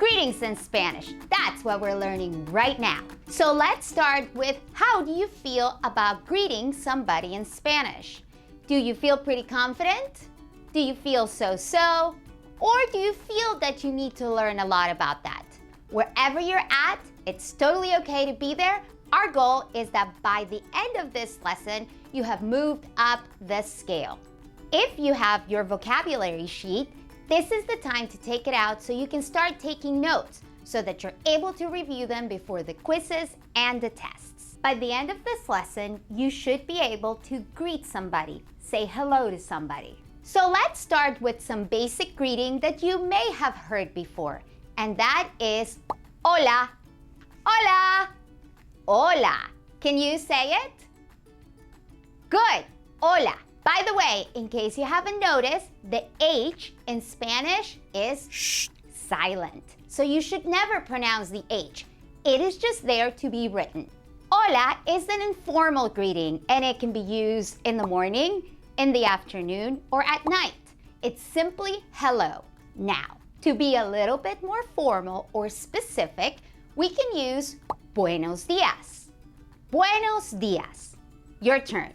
Greetings in Spanish. That's what we're learning right now. So let's start with, how do you feel about greeting somebody in Spanish? Do you feel pretty confident? Do you feel so-so? Or do you feel that you need to learn a lot about that? Wherever you're at, it's totally okay to be there. Our goal is that by the end of this lesson, you have moved up the scale. If you have your vocabulary sheet, this is the time to take it out so you can start taking notes so that you're able to review them before the quizzes and the tests. By the end of this lesson, you should be able to greet somebody, say hello to somebody. So let's start with some basic greeting that you may have heard before, and that is hola, hola, hola. Can you say it? Good, hola. By the way, in case you haven't noticed, the H in Spanish is silent. So you should never pronounce the H. It is just there to be written. Hola is an informal greeting, and it can be used in the morning, in the afternoon, or at night. It's simply hello. Now, to be a little bit more formal or specific, we can use buenos días. Buenos días. Your turn.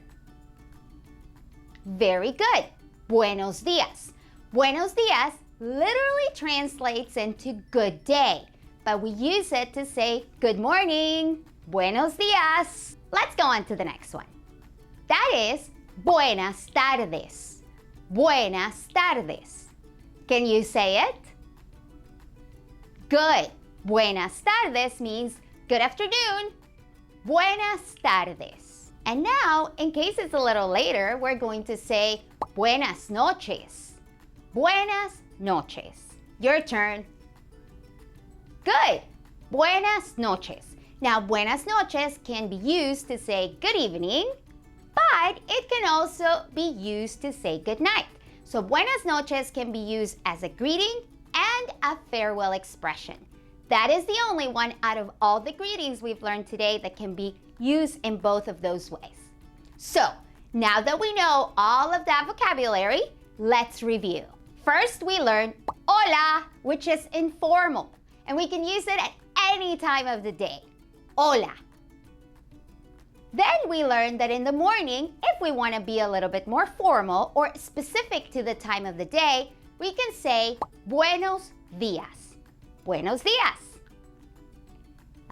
Very good. Buenos días. Buenos días literally translates into good day, but we use it to say good morning. Buenos días. Let's go on to the next one. That is buenas tardes. Buenas tardes. Can you say it? Good. Buenas tardes means good afternoon. Buenas tardes. And now, in case it's a little later, we're going to say buenas noches. Buenas noches. Your turn. Good. Buenas noches. Now, buenas noches can be used to say good evening, but it can also be used to say good night. So buenas noches can be used as a greeting and a farewell expression. That is the only one out of all the greetings we've learned today that can be used in both of those ways. So, now that we know all of that vocabulary, let's review. First, we learned hola, which is informal, and we can use it at any time of the day. Hola. Then we learned that in the morning, if we want to be a little bit more formal or specific to the time of the day, we can say buenos días. Buenos días.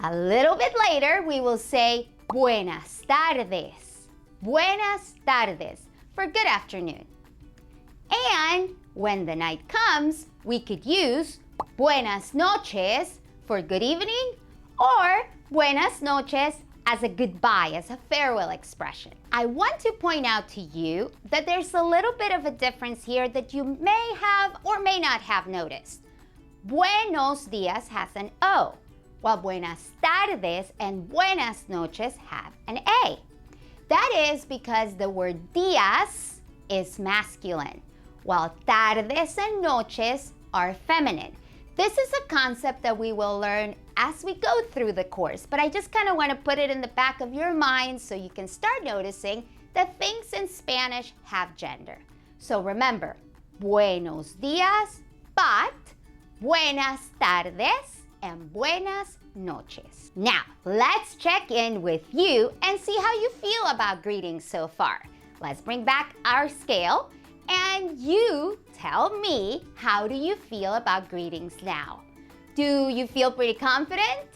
A little bit later, we will say buenas tardes. Buenas tardes for good afternoon. And when the night comes, we could use buenas noches for good evening or buenas noches as a goodbye, as a farewell expression. I want to point out to you that there's a little bit of a difference here that you may have or may not have noticed. Buenos días has an O, while buenas tardes and buenas noches have an A. That is because the word días is masculine, while tardes and noches are feminine. This is a concept that we will learn as we go through the course, but I just kind of want to put it in the back of your mind so you can start noticing that things in Spanish have gender. So remember, buenos días, but buenas tardes and buenas noches. Now, let's check in with you and see how you feel about greetings so far. Let's bring back our scale and you tell me, how do you feel about greetings now? Do you feel pretty confident?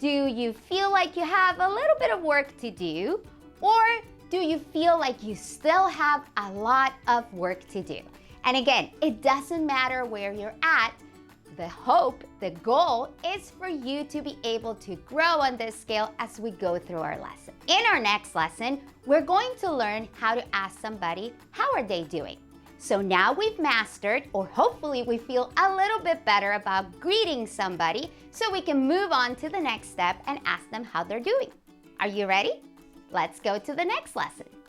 Do you feel like you have a little bit of work to do? Or do you feel like you still have a lot of work to do? And again, it doesn't matter where you're at. The hope, the goal is for you to be able to grow on this scale as we go through our lesson. In our next lesson, we're going to learn how to ask somebody, how are they doing? So now we've mastered, or hopefully we feel a little bit better about greeting somebody so we can move on to the next step and ask them how they're doing. Are you ready? Let's go to the next lesson.